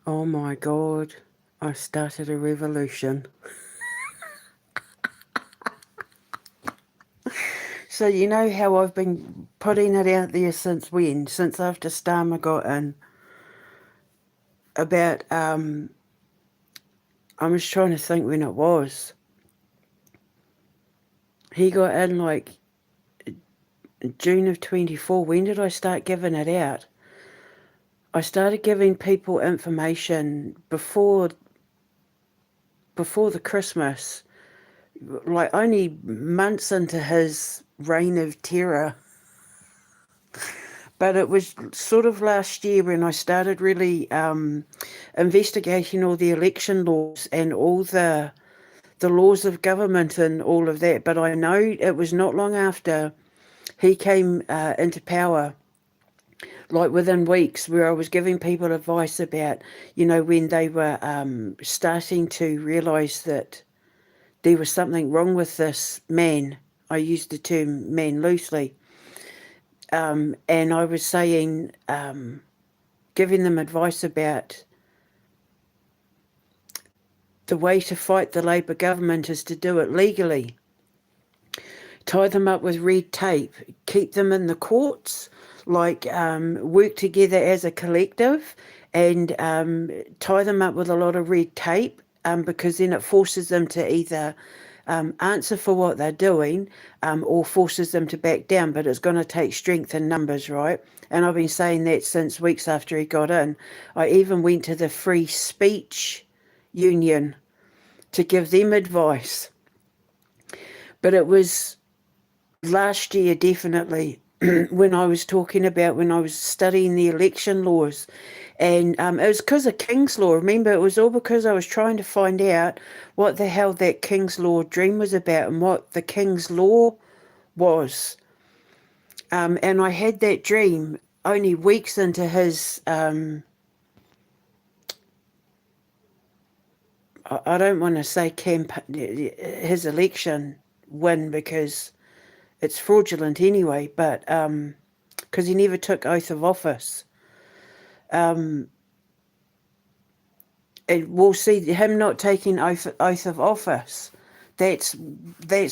Oh my God, I started a revolution. So you know how I've been putting it out there since when? Since after Starmer got in. About, I was trying to think when it was. He got in like June of 24. When did I start giving it out? I started giving people information before the Christmas, like only months into his reign of terror. But it was sort of last year when I started really investigating all the election laws and all the laws of government and all of that. But I know it was not long after he came into power, like within weeks, where I was giving people advice about, when they were starting to realise that there was something wrong with this man. I used the term man loosely. And I was saying, giving them advice about the way to fight the Labor government is to do it legally. Tie them up with red tape, keep them in the courts, like work together as a collective and tie them up with a lot of red tape because then it forces them to either answer for what they're doing or forces them to back down. But it's going to take strength in numbers, right? And I've been saying that since weeks after he got in. I even went to the Free Speech Union to give them advice. But it was last year, definitely, when I was talking about when I was studying the election laws. And it was because of King's Law. Remember, it was all because I was trying to find out what the hell that King's Law dream was about and what the King's Law was. And I had that dream only weeks into his, I don't want to say his election win because it's fraudulent anyway, but because he never took oath of office. And we'll see him not taking oath of office. That's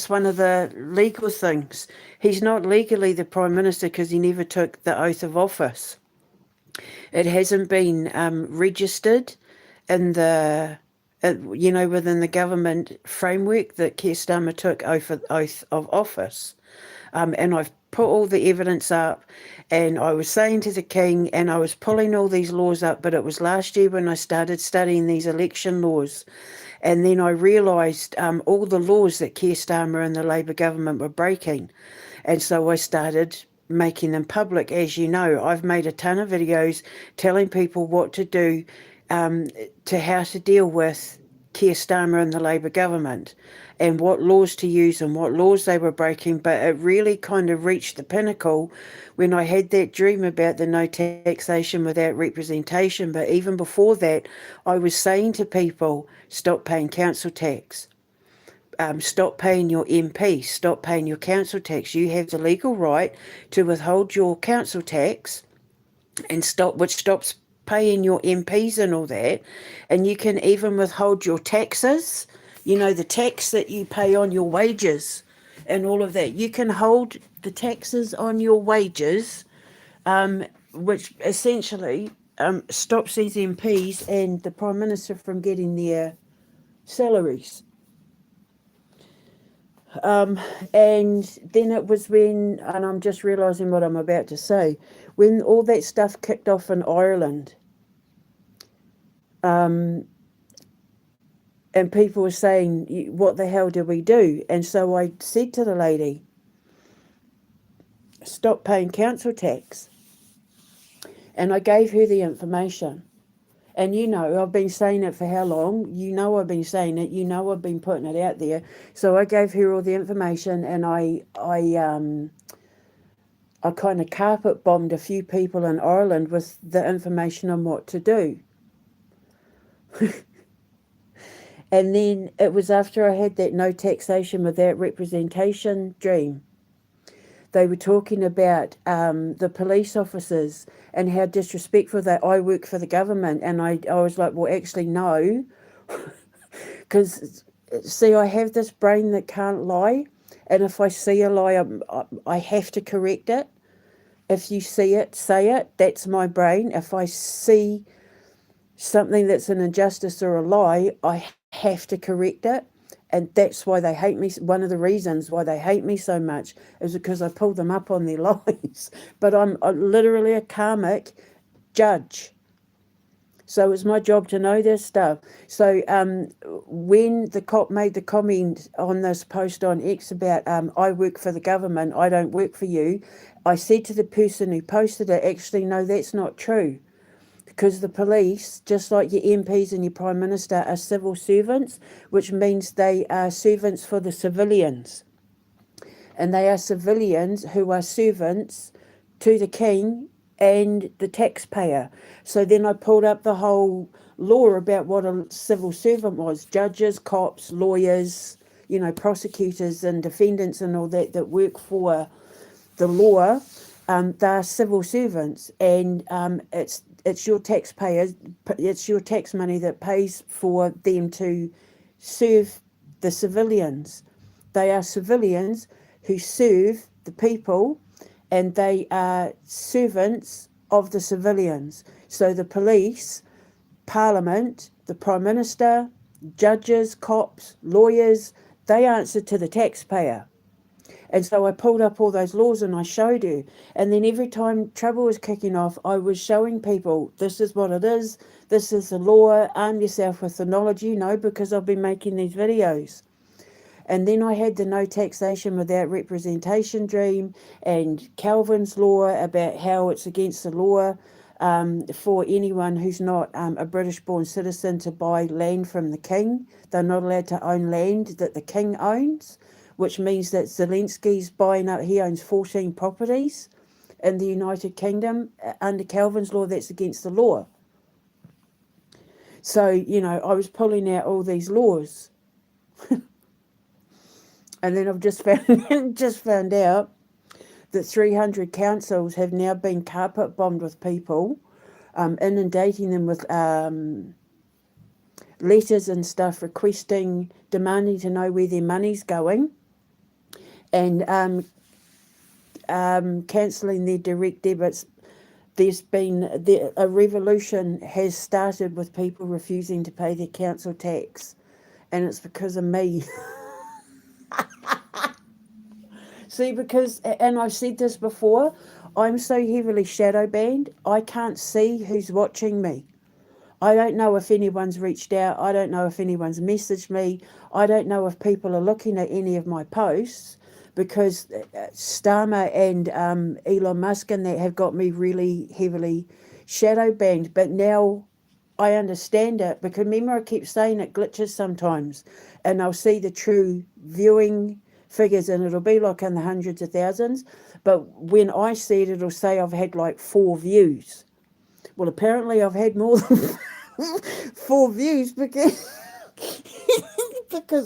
one of the legal things. He's not legally the Prime Minister because he never took the oath of office. It hasn't been registered in the, within the government framework that Keir Starmer took oath of office. And I've put all the evidence up, and I was saying to the King, and I was pulling all these laws up, but it was last year when I started studying these election laws. And then I realised all the laws that Keir Starmer and the Labor government were breaking. And so I started making them public. As you know, I've made a ton of videos telling people what to do to how to deal with Keir Starmer and the Labor government and what laws to use and what laws they were breaking. But it really kind of reached the pinnacle when I had that dream about the no taxation without representation. But even before that, I was saying to people, stop paying council tax. Stop paying your MP, stop paying your council tax. You have the legal right to withhold your council tax and which stops paying your MPs and all that. And you can even withhold your taxes, the tax that you pay on your wages and all of that. You can hold the taxes on your wages, which essentially stops these MPs and the Prime Minister from getting their salaries. And then it was when, and I'm just realising what I'm about to say, when all that stuff kicked off in Ireland, and people were saying, what the hell did we do? And so I said to the lady, stop paying council tax. And I gave her the information. And I've been saying it for how long? I've been saying it. I've been putting it out there. So I gave her all the information, and I kind of carpet bombed a few people in Ireland with the information on what to do. And then it was after I had that no taxation without representation dream they were talking about the police officers and how disrespectful that I work for the government. And I was like, well, actually, no. Because, see, I have this brain that can't lie. And if I see a lie, I have to correct it. If you see it, say it. That's my brain. If I see something that's an injustice or a lie, I have to correct it. And that's why they hate me. One of the reasons why they hate me so much is because I pull them up on their lies. But I'm literally a karmic judge. So it's my job to know this stuff. So when the cop made the comment on this post on X about I work for the government, I don't work for you, I said to the person who posted it, actually, no, that's not true. Because the police, just like your MPs and your Prime Minister, are civil servants, which means they are servants for the civilians. And they are civilians who are servants to the King and the taxpayer. So then I pulled up the whole law about what a civil servant was. Judges, cops, lawyers, prosecutors and defendants and all that work for the law. They're civil servants, and it's your taxpayers, it's your tax money that pays for them to serve the civilians. They are civilians who serve the people, and they are servants of the civilians. So the police, Parliament, the Prime Minister, judges, cops, lawyers, they answer to the taxpayer. And so I pulled up all those laws and I showed her. And then every time trouble was kicking off, I was showing people, this is what it is. This is the law. Arm yourself with the knowledge, because I've been making these videos. And then I had the no taxation without representation dream and Calvin's law about how it's against the law for anyone who's not a British-born citizen to buy land from the king. They're not allowed to own land that the king owns, which means that Zelensky's buying up, he owns 14 properties in the United Kingdom. Under Calvin's law, that's against the law. So, I was pulling out all these laws. And then I've just found out that 300 councils have now been carpet bombed with people, inundating them with letters and stuff demanding to know where their money's going, and cancelling their direct debits. There's been a revolution has started with people refusing to pay their council tax, and it's because of me. See, and I've said this before, I'm so heavily shadow banned, I can't see who's watching me. I don't know if anyone's reached out. I don't know if anyone's messaged me. I don't know if people are looking at any of my posts, because Starmer and Elon Musk and that have got me really heavily shadow banned. But now I understand it, because remember I keep saying it glitches sometimes, and I'll see the true viewing figures and it'll be like in the hundreds of thousands. But when I see it, it'll say I've had like 4 views. Well, apparently I've had more than 4 views because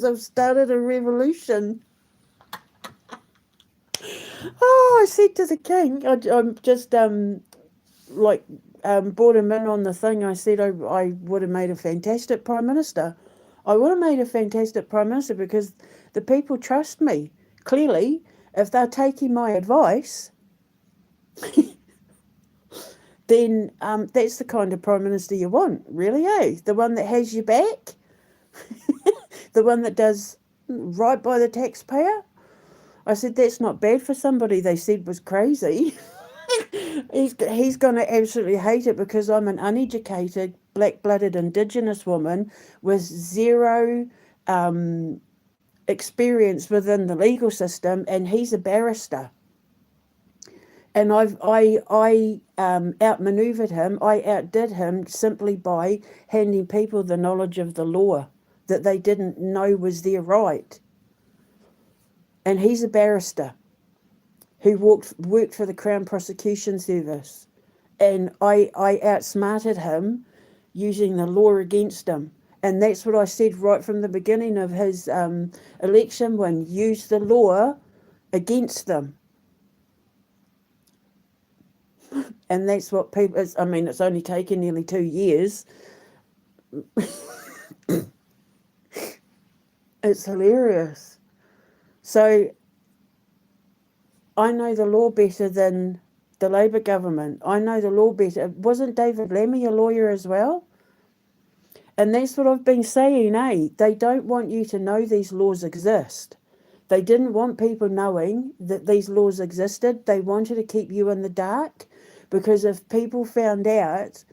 I've started a revolution. Oh, I said to the king, I'm just brought him in on the thing. I said I would have made a fantastic Prime Minister. I would have made a fantastic Prime Minister because the people trust me. Clearly, if they're taking my advice, then that's the kind of Prime Minister you want, really, eh? The one that has your back, the one that does right by the taxpayer. I said, that's not bad for somebody they said was crazy. He's going to absolutely hate it because I'm an uneducated, black-blooded Indigenous woman with zero experience within the legal system, and he's a barrister. And I outmaneuvered him. I outdid him simply by handing people the knowledge of the law that they didn't know was their right. And he's a barrister who worked for the Crown Prosecution Service. And I outsmarted him using the law against him. And that's what I said right from the beginning of his election win. Use the law against them. And that's what people, I mean, it's only taken nearly 2 years. It's hilarious. So I know the law better than the Labour government. I know the law better. Wasn't David Lammy a lawyer as well? And that's what I've been saying, eh? They don't want you to know these laws exist. They didn't want people knowing that these laws existed. They wanted to keep you in the dark, because if people found out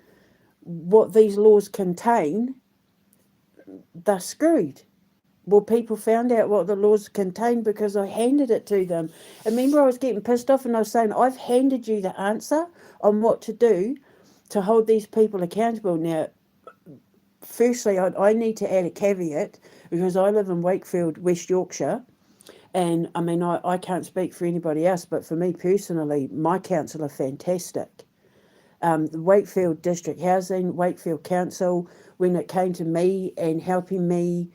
what these laws contain, they're screwed. Well, people found out what the laws contained because I handed it to them. And remember, I was getting pissed off and I was saying, I've handed you the answer on what to do to hold these people accountable. Now, firstly, I need to add a caveat, because I live in Wakefield, West Yorkshire. And I mean, I can't speak for anybody else, but for me personally, my council are fantastic. The Wakefield District Housing, Wakefield Council, when it came to me and helping me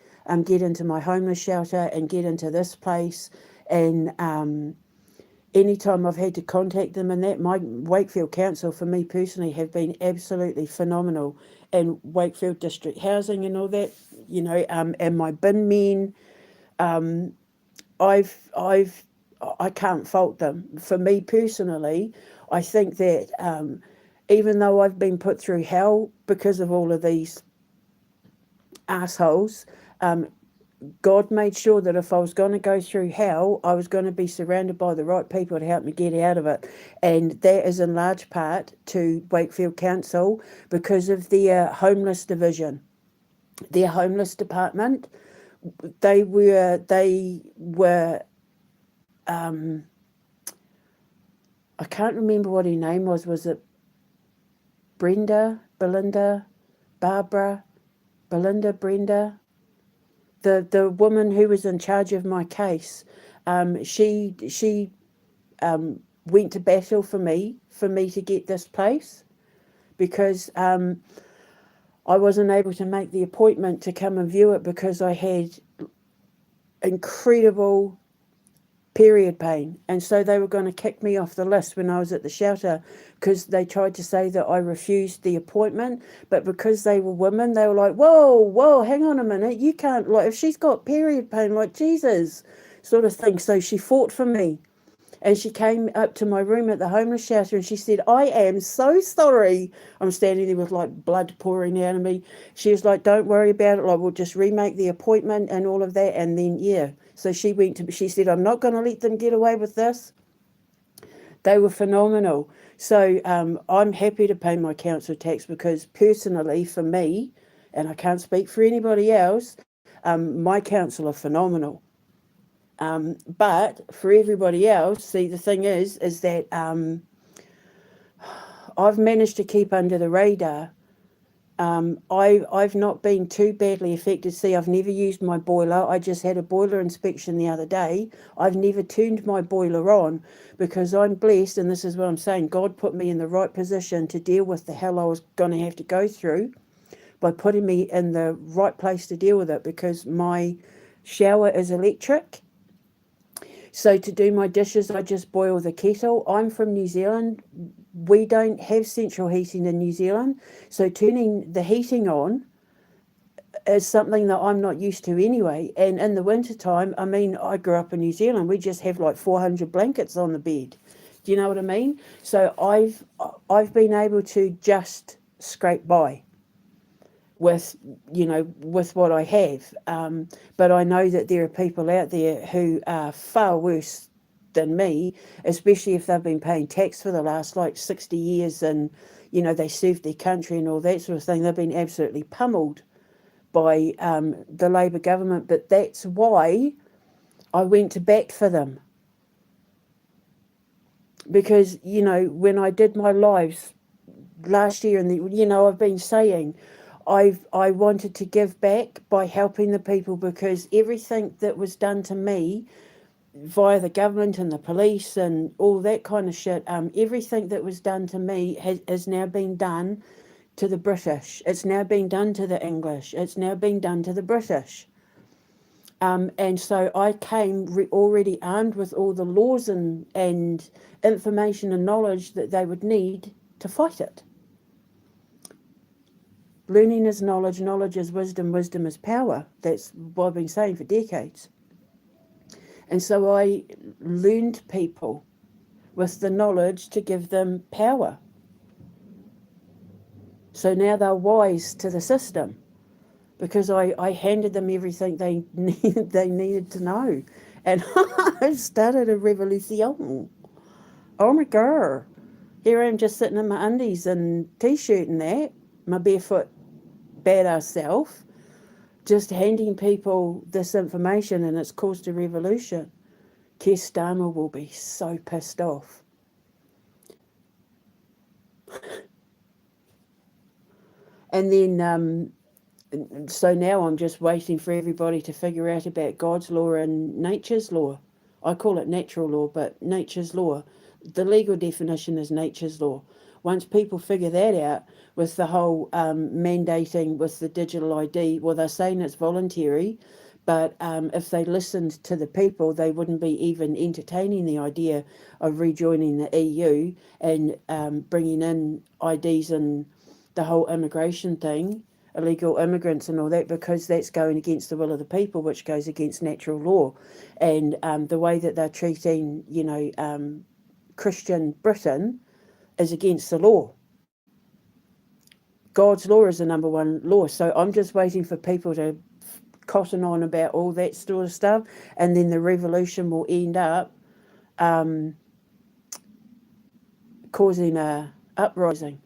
get into my homeless shelter and get into this place, and anytime I've had to contact them and that, my Wakefield Council, for me personally, have been absolutely phenomenal. And Wakefield District Housing and all that, and my bin men, I can't fault them. For me personally, I think that even though I've been put through hell because of all of these assholes, God made sure that if I was going to go through hell, I was going to be surrounded by the right people to help me get out of it. And that is in large part to Wakefield Council, because of their homeless division, their homeless department. They were I can't remember what her name was. Was it Brenda, Belinda, Barbara, Belinda, Brenda? The woman who was in charge of my case, she went to battle for me to get this place, because I wasn't able to make the appointment to come and view it because I had incredible period pain. And so they were going to kick me off the list when I was at the shelter, because they tried to say that I refused the appointment. But because they were women, they were like, whoa, hang on a minute. You can't, like, if she's got period pain, like, Jesus, sort of thing. So she fought for me. And she came up to my room at the homeless shelter and she said, I am so sorry. I'm standing there with like blood pouring out of me. She was like, don't worry about it. Like, we'll just remake the appointment and all of that. And then, yeah. So she said, I'm not going to let them get away with this. They were phenomenal. So I'm happy to pay my council tax, because personally, for me, and I can't speak for anybody else, my council are phenomenal. But for everybody else, see, the thing is that I've managed to keep under the radar. I've not been too badly affected. See, I've never used my boiler. I just had a boiler inspection the other day. I've never turned my boiler on, because I'm blessed, and this is what I'm saying, God put me in the right position to deal with the hell I was going to have to go through, by putting me in the right place to deal with it, because my shower is electric. So to do my dishes, I just boil the kettle. I'm from New Zealand. We don't have central heating in New Zealand. So turning the heating on is something that I'm not used to anyway. And in the wintertime, I mean, I grew up in New Zealand. We just have like 400 blankets on the bed. Do you know what I mean? So I've been able to just scrape by with what I have, but I know that there are people out there who are far worse than me, especially if they've been paying tax for the last like 60 years, and they served their country and all that sort of thing. They've been absolutely pummeled by the Labour government. But that's why I went to bat for them, because when I did my lives last year, and I've been saying I wanted to give back by helping the people, because everything that was done to me via the government and the police and all that kind of shit, everything that was done to me has now been done to the British. It's now been done to the English. It's now been done to the British. And so I came already armed with all the laws and information and knowledge that they would need to fight it. Learning is knowledge, knowledge is wisdom, wisdom is power. That's what I've been saying for decades. And so I learned people with the knowledge to give them power. So now they're wise to the system because I handed them everything they needed to know. And I started a revolution. Oh my God. Here I am just sitting in my undies and t-shirt and that, my barefoot badass self, just handing people this information, and it's caused a revolution. Keir Starmer will be so pissed off. And then, so now I'm just waiting for everybody to figure out about God's law and nature's law. I call it natural law, but nature's law. The legal definition is nature's law. Once people figure that out with the whole mandating with the digital ID, well, they're saying it's voluntary, but if they listened to the people, they wouldn't be even entertaining the idea of rejoining the EU and bringing in IDs and the whole immigration thing, illegal immigrants and all that, because that's going against the will of the people, which goes against natural law. And the way that they're treating, Christian Britain is against the law. God's law is the number one law. So I'm just waiting for people to cotton on about all that sort of stuff, and then the revolution will end up causing a uprising.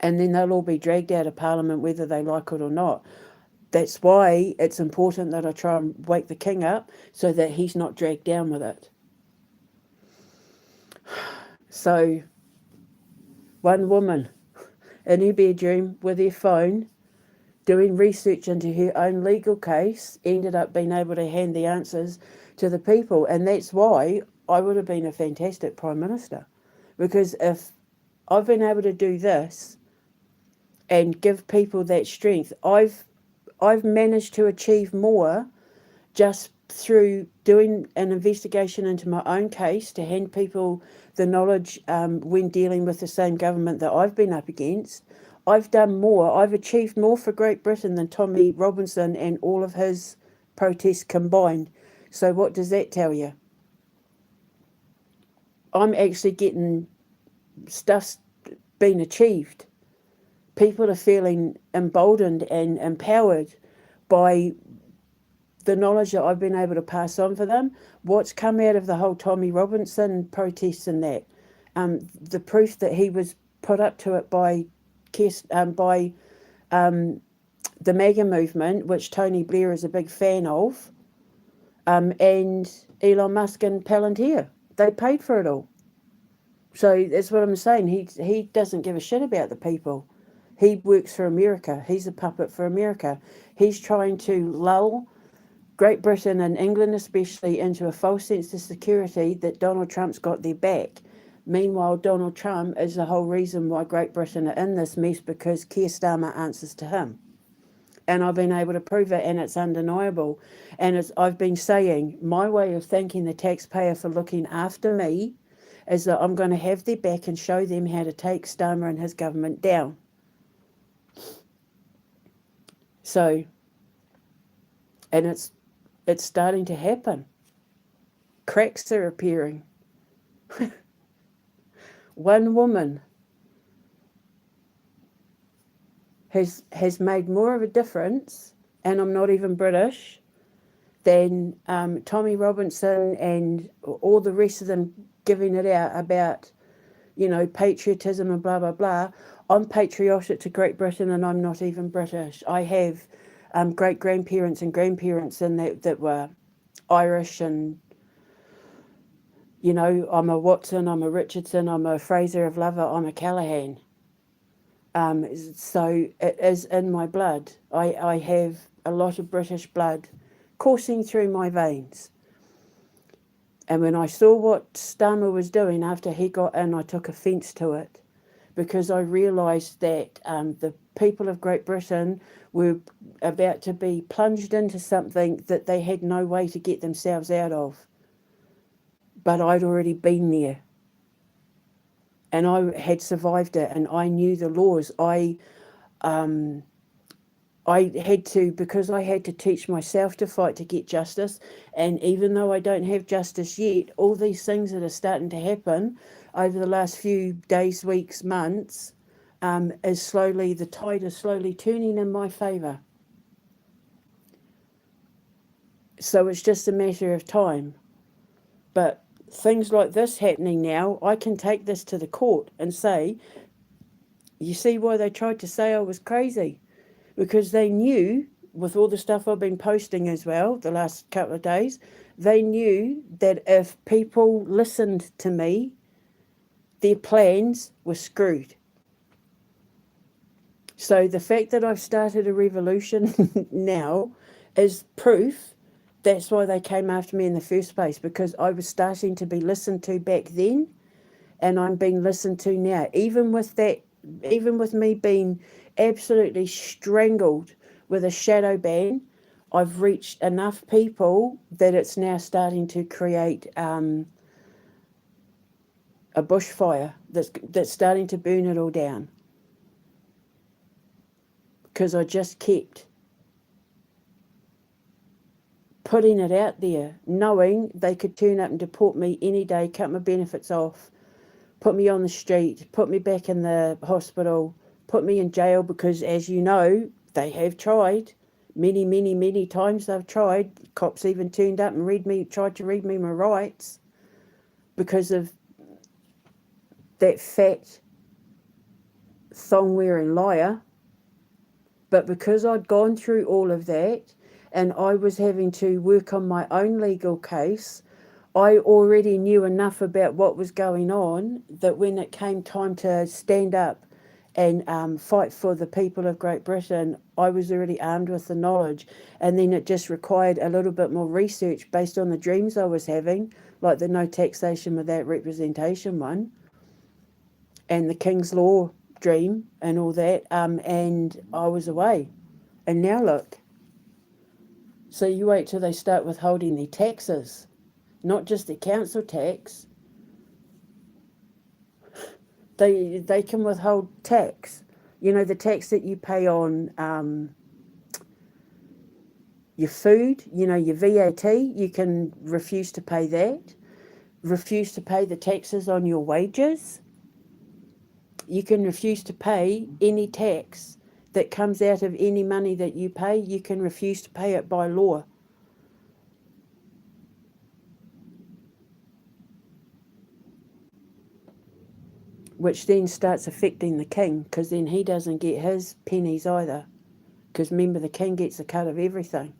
And then they'll all be dragged out of Parliament whether they like it or not. That's why it's important that I try and wake the king up so that he's not dragged down with it. So, one woman in her bedroom with her phone doing research into her own legal case ended up being able to hand the answers to the people. And that's why I would have been a fantastic Prime Minister. Because if I've been able to do this and give people that strength, I've managed to achieve more just through doing an investigation into my own case to hand people the knowledge when dealing with the same government that I've been up against. I've done more, I've achieved more for Great Britain than Tommy Robinson and all of his protests combined. So what does that tell you? I'm actually getting stuff being achieved. People are feeling emboldened and empowered by the knowledge that I've been able to pass on for them. What's come out of the whole Tommy Robinson protests and that, the proof that he was put up to it by the MAGA movement, which Tony Blair is a big fan of, and Elon Musk and Palantir. They paid for it all. So that's what I'm saying. He doesn't give a shit about the people. He works for America. He's a puppet for America. He's trying to lull Great Britain and England especially into a false sense of security that Donald Trump's got their back. Meanwhile, Donald Trump is the whole reason why Great Britain are in this mess, because Keir Starmer answers to him. And I've been able to prove it, and it's undeniable. And I've been saying, my way of thanking the taxpayer for looking after me is that I'm going to have their back and show them how to take Starmer and his government down. So, and it's starting to happen. Cracks are appearing. One woman has made more of a difference, and I'm not even British, than Tommy Robinson and all the rest of them giving it out about, patriotism and blah, blah, blah. I'm patriotic to Great Britain, and I'm not even British. I have great-grandparents and grandparents in that were Irish, and, I'm a Watson, I'm a Richardson, I'm a Fraser of Lover, I'm a Callaghan. So it is in my blood. I have a lot of British blood coursing through my veins. And when I saw what Starmer was doing after he got in, I took offence to it, because I realised that the people of Great Britain were about to be plunged into something that they had no way to get themselves out of. But I'd already been there. and I had survived it, and I knew the laws. I had to, because I had to teach myself to fight to get justice. And even though I don't have justice yet, all these things that are starting to happen over the last few days, weeks, months, the tide is slowly turning in my favour. So it's just a matter of time. But things like this happening now, I can take this to the court and say, you see why they tried to say I was crazy? Because they knew, with all the stuff I've been posting as well the last couple of days, they knew that if people listened to me, their plans were screwed. So the fact that I've started a revolution now is proof that's why they came after me in the first place, because I was starting to be listened to back then, and I'm being listened to now. Even with me being absolutely strangled with a shadow ban, I've reached enough people that it's now starting to create a bushfire that's starting to burn it all down. Because I just kept putting it out there, knowing they could turn up and deport me any day, cut my benefits off, put me on the street, put me back in the hospital, put me in jail, because, as you know, they have tried. Many, many, many times they've tried. Cops even turned up and tried to read me my rights because of that fat, thong-wearing liar. But because I'd gone through all of that and I was having to work on my own legal case, I already knew enough about what was going on that when it came time to stand up and fight for the people of Great Britain, I was already armed with the knowledge. And then it just required a little bit more research based on the dreams I was having, like the no taxation without representation one, and the King's Law dream and all that, and I was away. And now look. So you wait till they start withholding their taxes, not just the council tax. They can withhold tax. You know, the tax that you pay on your food, you know, your VAT, you can refuse to pay that. Refuse to pay the taxes on your wages. You can refuse to pay any tax that comes out of any money that you pay. You can refuse to pay it by law. Which then starts affecting the king, because then he doesn't get his pennies either. Because remember, the king gets a cut of everything.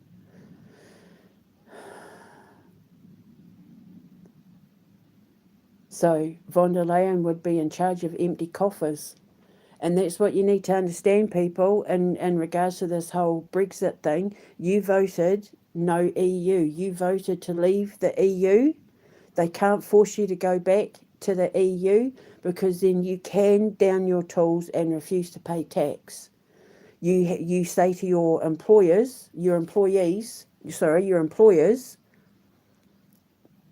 So von der Leyen would be in charge of empty coffers. And that's what you need to understand, people, in regards to this whole Brexit thing. You voted no EU. You voted to leave the EU. They can't force you to go back to the EU, because then you can down your tools and refuse to pay tax. You say to your employers,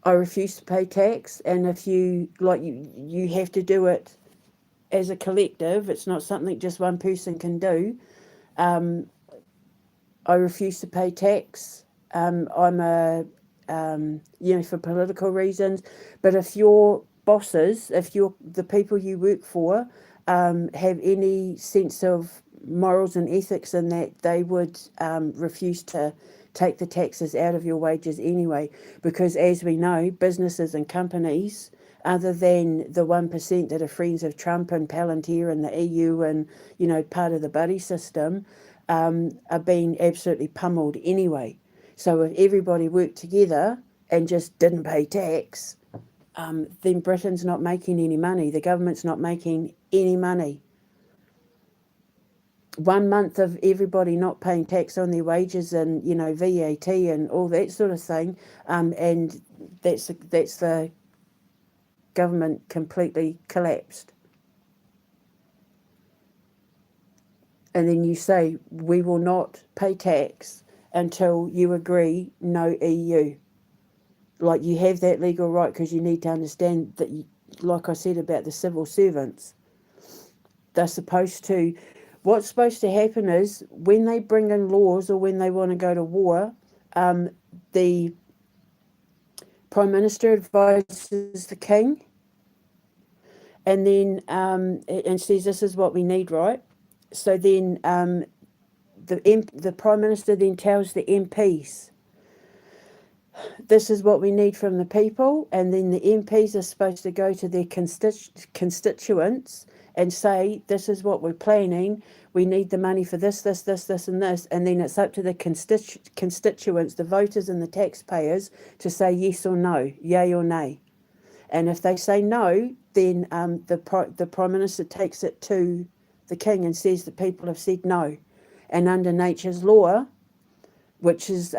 I refuse to pay tax, and if you have to do it as a collective. It's not something just one person can do. I refuse to pay tax. I'm for political reasons. But if your bosses, the people you work for, have any sense of morals and ethics in that, they would refuse to take the taxes out of your wages anyway. Because as we know, businesses and companies, other than the 1% that are friends of Trump and Palantir and the EU and, part of the buddy system, are being absolutely pummeled anyway. So if everybody worked together and just didn't pay tax, then Britain's not making any money. The government's not making any money. 1 month of everybody not paying tax on their wages and, VAT and all that sort of thing, and that's the government completely collapsed. And then you say, we will not pay tax until you agree no EU. Like, you have that legal right, because you need to understand that like I said about the civil servants, they're supposed to, what's supposed to happen is when they bring in laws or when they want to go to war, the Prime Minister advises the King, and then and says this is what we need, right? So then the Prime Minister then tells the MPs, this is what we need from the people, and then the MPs are supposed to go to their constituents and say, this is what we're planning, we need the money for this, this, this, this, and this, and then it's up to the constituents, the voters and the taxpayers, to say yes or no, yay or nay. And if they say no, then the Prime Minister takes it to the King and says the people have said no. And under nature's law, which is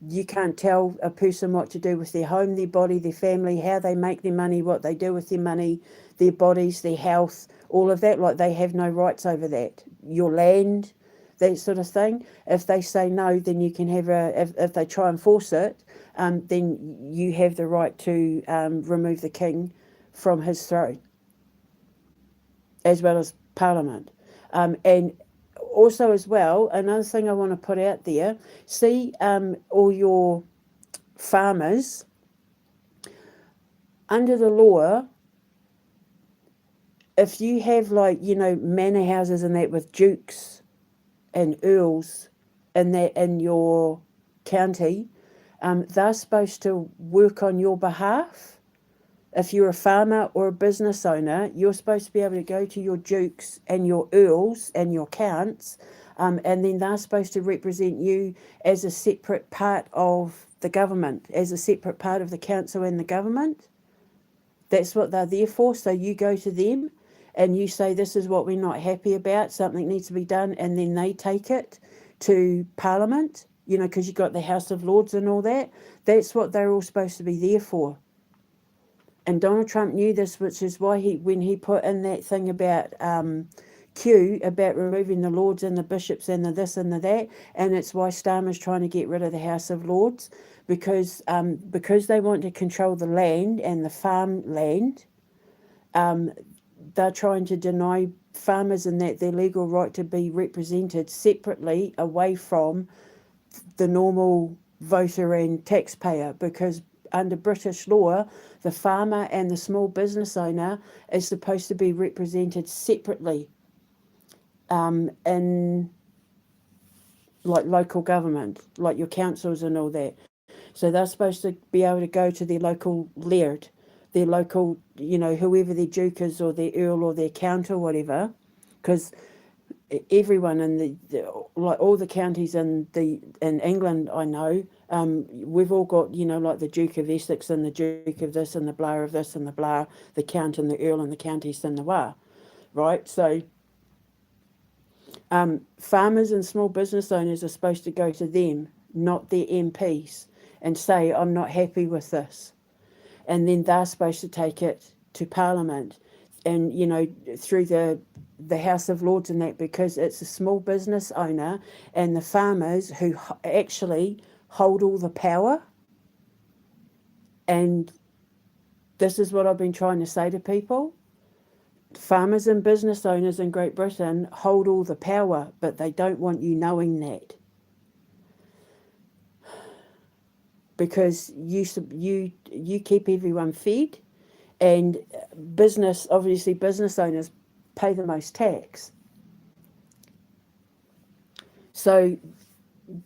you can't tell a person what to do with their home, their body, their family, how they make their money, what they do with their money, their bodies, their health, all of that. Like, they have no rights over that. Your land, that sort of thing. If they say no, then you can have if they try and force it, then you have the right to remove the King from his throne, as well as Parliament. And also as well, another thing I want to put out there, see all your farmers, under the law, if you have manor houses and that with dukes and earls and that in your county, they're supposed to work on your behalf. If you're a farmer or a business owner, you're supposed to be able to go to your dukes and your earls and your counts, and then they're supposed to represent you as a separate part of the government, as a separate part of the council and the government. That's what they're there for. So you go to them and you say, this is what we're not happy about, something needs to be done, and then they take it to Parliament, because you've got the House of Lords and all that. That's what they're all supposed to be there for. And Donald Trump knew this, which is why when he put in that thing about Q, about removing the Lords and the bishops and the this and the that, and it's why Starmer's trying to get rid of the House of Lords, because they want to control the land and the farmland. They're trying to deny farmers and that their legal right to be represented separately away from the normal voter and taxpayer, because under British law, the farmer and the small business owner is supposed to be represented separately in like local government, like your councils and all that. So they're supposed to be able to go to their local laird, their local, whoever their duke is or their earl or their count or whatever, because everyone in like all the counties in England, I know, we've all got, like the Duke of Essex and the Duke of this and the blah of this and the blah, the count and the earl and the countess and the wah, right? So farmers and small business owners are supposed to go to them, not their MPs, and say, I'm not happy with this. And then they're supposed to take it to Parliament and, through the House of Lords and that, because it's a small business owner and the farmers who actually hold all the power. And this is what I've been trying to say to people. Farmers and business owners in Great Britain hold all the power, but they don't want you knowing that. Because you keep everyone fed, and business owners pay the most tax. So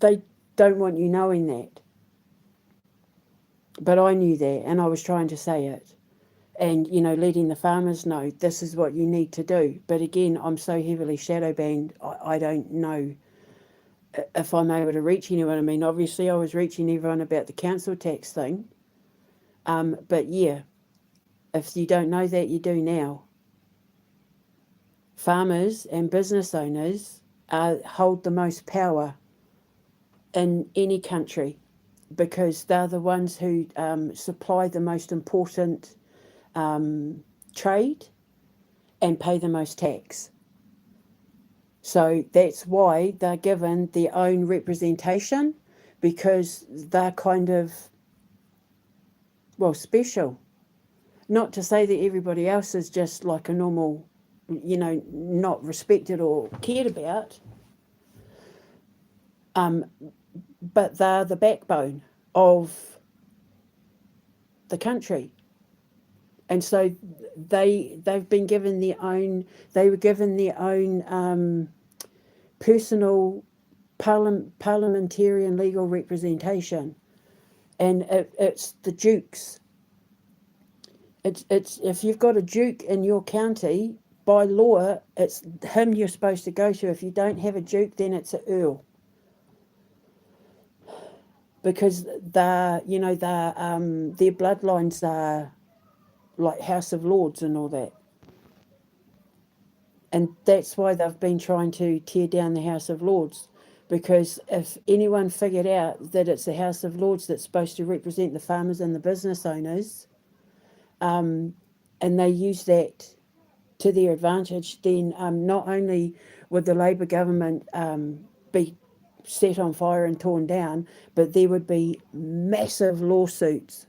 they don't want you knowing that. But I knew that, and I was trying to say it. And, letting the farmers know this is what you need to do. But again, I'm so heavily shadow banned, I don't know if I'm able to reach anyone. I mean, obviously I was reaching everyone about the council tax thing. But yeah, if you don't know that, you do now. Farmers and business owners hold the most power in any country, because they're the ones who supply the most important trade and pay the most tax. So that's why they're given their own representation, because they're kind of, special. Not to say that everybody else is just like a normal, not respected or cared about, but they're the backbone of the country. And so they've been given their own, they were given their own personal parliamentarian legal representation. And it's the dukes. It's if you've got a duke in your county, by law, it's him you're supposed to go to. If you don't have a duke, then it's an earl. Because their bloodlines are like House of Lords and all that. And that's why they've been trying to tear down the House of Lords. Because if anyone figured out that it's the House of Lords that's supposed to represent the farmers and the business owners, and they use that to their advantage, then not only would the Labor government be set on fire and torn down, but there would be massive lawsuits,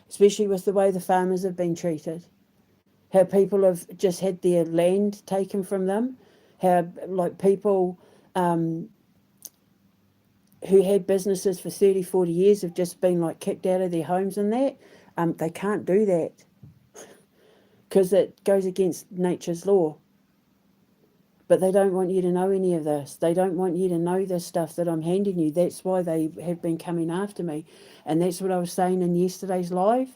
especially with the way the farmers have been treated. How people have just had their land taken from them, how like people who had businesses for 30, 40 years have just been like kicked out of their homes and that. They can't do that because it goes against nature's law. But they don't want you to know any of this. They don't want you to know this stuff that I'm handing you. That's why they have been coming after me. And that's what I was saying in yesterday's live.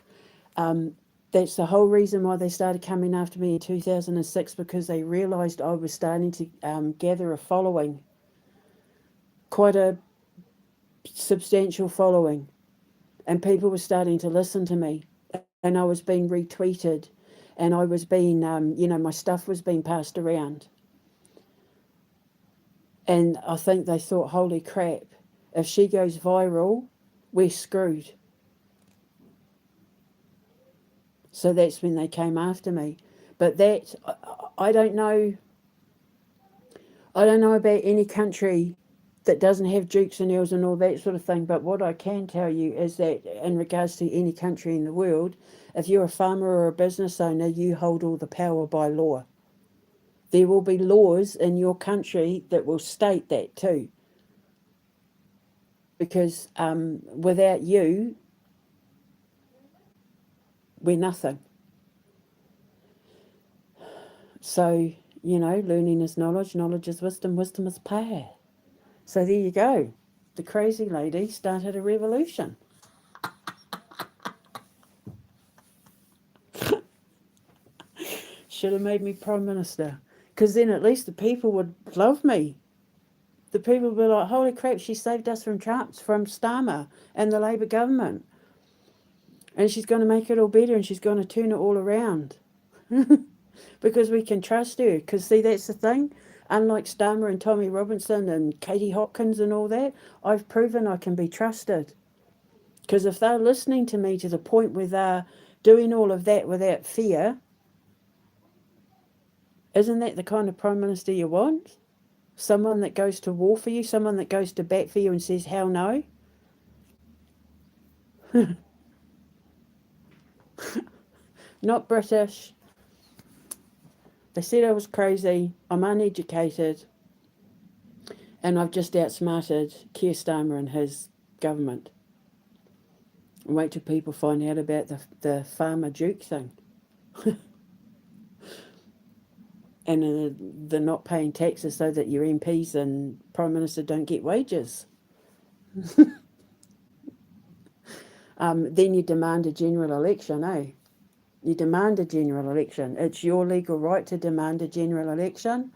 That's the whole reason why they started coming after me in 2006, because they realised I was starting to gather a following, quite a substantial following. And people were starting to listen to me. And I was being retweeted. And I was being, my stuff was being passed around. And I think they thought, holy crap, if she goes viral, we're screwed. So that's when they came after me. But that, I don't know about any country that doesn't have dukes and earls and all that sort of thing. But what I can tell you is that in regards to any country in the world, if you're a farmer or a business owner, you hold all the power by law. There will be laws in your country that will state that too. Because without you, we're nothing. So, learning is knowledge, knowledge is wisdom, wisdom is power. So there you go. The crazy lady started a revolution. Should have made me Prime Minister. Because then at least the people would love me. The people would be like, holy crap, she saved us from Trump, from Starmer and the Labor government. And she's going to make it all better and she's going to turn it all around. Because we can trust her. Because, see, that's the thing. Unlike Starmer and Tommy Robinson and Katie Hopkins and all that, I've proven I can be trusted. Because if they're listening to me to the point where they're doing all of that without fear, isn't that the kind of Prime Minister you want? Someone that goes to war for you, someone that goes to bat for you and says, hell no? Not British. They said I was crazy. I'm uneducated. And I've just outsmarted Keir Starmer and his government. And wait till people find out about the farmer duke thing. And the not paying taxes so that your MPs and Prime Minister don't get wages. Then you demand a general election, eh? You demand a general election. It's your legal right to demand a general election.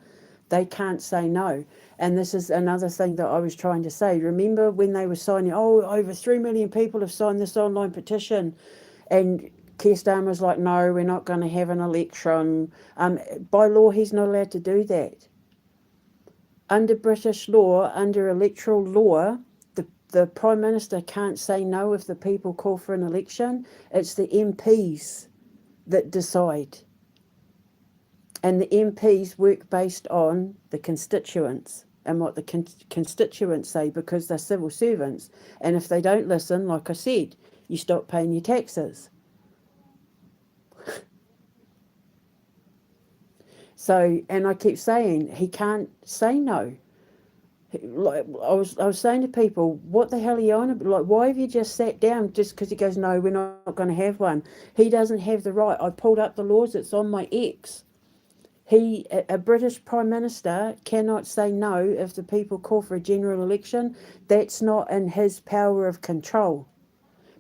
They can't say no. And this is another thing that I was trying to say. Remember when they were signing, over 3 million people have signed this online petition, and Keir Starmer was like, no, we're not going to have an election. By law, he's not allowed to do that. Under British law, under electoral law, the Prime Minister can't say no if the people call for an election. It's the MPs that decide. And the MPs work based on the constituents and what the constituents say, because they're civil servants. And if they don't listen, like I said, you stop paying your taxes. So, and I keep saying he can't say no. Like I was saying to people, what the hell are you on about? Like, why have you just sat down just because he goes, no, we're not going to have one. He doesn't have the right. I pulled up the laws. It's on my X. A British Prime Minister cannot say no if the people call for a general election. That's not in his power of control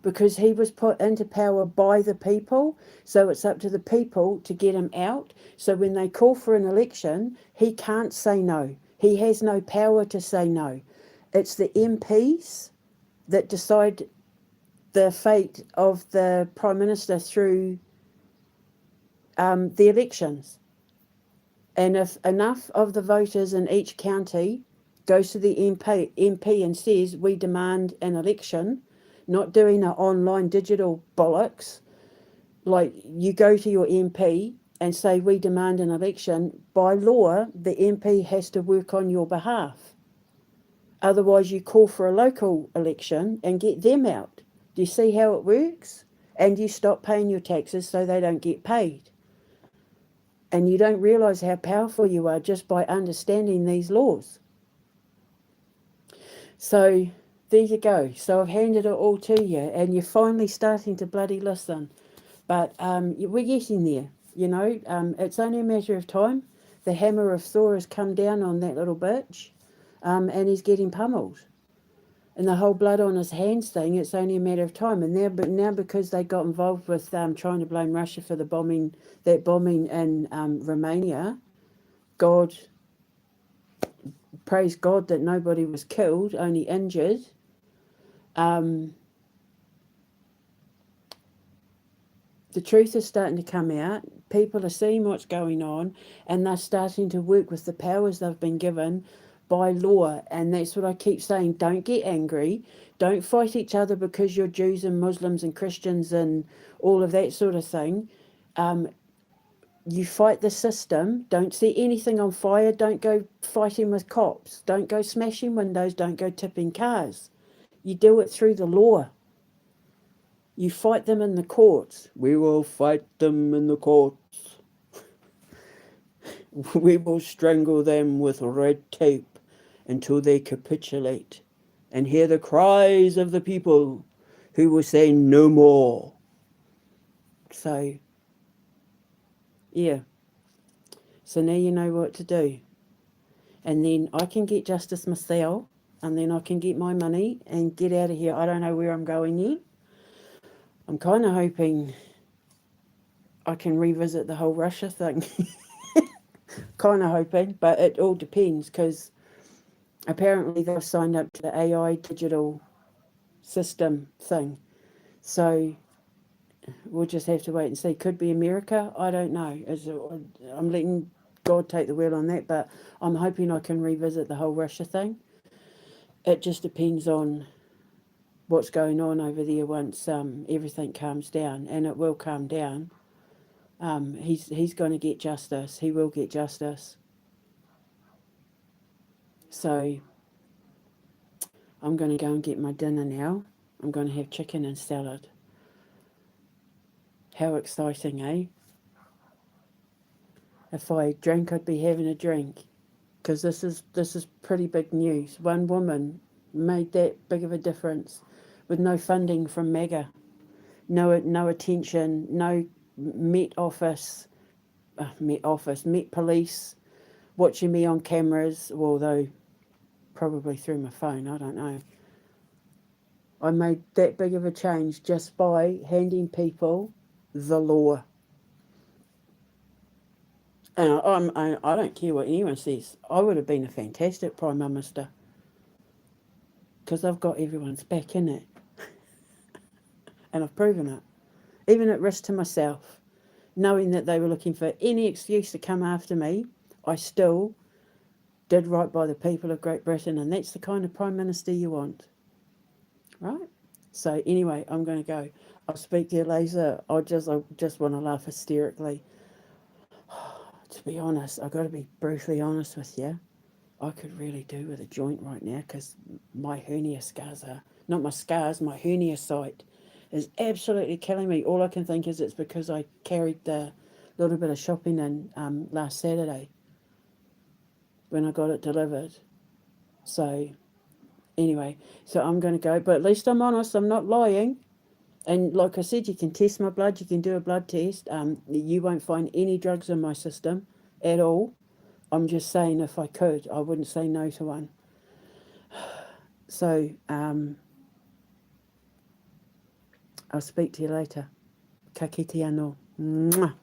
because he was put into power by the people. So it's up to the people to get him out. So when they call for an election, he can't say no. He has no power to say no. It's the MPs that decide the fate of the Prime Minister through the elections. And if enough of the voters in each county goes to the MP and says, we demand an election, not doing an online digital bollocks, like you go to your MP and say, we demand an election, by law, the MP has to work on your behalf. Otherwise, you call for a local election and get them out. Do you see how it works? And you stop paying your taxes so they don't get paid. And you don't realise how powerful you are just by understanding these laws. So there you go. So I've handed it all to you, and you're finally starting to bloody listen. But we're getting there, you know. It's only a matter of time. The hammer of Thor has come down on that little bitch, and he's getting pummeled. And the whole blood on his hands thing, it's only a matter of time. And now because they got involved with trying to blame Russia for the bombing in Romania, God, praise God that nobody was killed, only injured. The truth is starting to come out. People are seeing what's going on, and they're starting to work with the powers they've been given by law. And that's what I keep saying. Don't get angry. Don't fight each other because you're Jews and Muslims and Christians and all of that sort of thing. You fight the system. Don't set anything on fire. Don't go fighting with cops. Don't go smashing windows. Don't go tipping cars. You do it through the law. You fight them in the courts. We will fight them in the courts. We will strangle them with red tape until they capitulate and hear the cries of the people who will say no more. So, yeah. So now you know what to do. And then I can get justice myself, and then I can get my money and get out of here. I don't know where I'm going yet. I'm kind of hoping I can revisit the whole Russia thing. Kind of hoping, but it all depends because apparently they've signed up to the AI digital system thing. So we'll just have to wait and see. Could be America. I don't know. I'm letting God take the wheel on that, but I'm hoping I can revisit the whole Russia thing. It just depends on what's going on over there once everything calms down, and it will calm down. He's going to get justice. He will get justice. So I'm going to go and get my dinner now. I'm going to have chicken and salad. How exciting, eh? If I drank, I'd be having a drink. Because this is pretty big news. One woman made that big of a difference with no funding from MAGA, no attention, no Met office, Met police watching me on cameras. Although probably through my phone, I don't know. I made that big of a change just by handing people the law. And I don't care what anyone says. I would have been a fantastic Prime Minister because I've got everyone's back in it. And I've proven it. Even at risk to myself, knowing that they were looking for any excuse to come after me, I still did right by the people of Great Britain. And that's the kind of Prime Minister you want. Right? So anyway, I'm going to go. I'll speak to you later. I just want to laugh hysterically. To be honest, I've got to be brutally honest with you. I could really do with a joint right now because my hernia scars are, not my scars, my hernia site is absolutely killing me. All I can think is it's because I carried the little bit of shopping in last Saturday when I got it delivered. So anyway, so I'm going to go. But at least I'm honest. I'm not lying. And like I said, you can test my blood. You can do a blood test. You won't find any drugs in my system at all. I'm just saying if I could, I wouldn't say no to one. So I'll speak to you later. Ka kite anō. Mwah.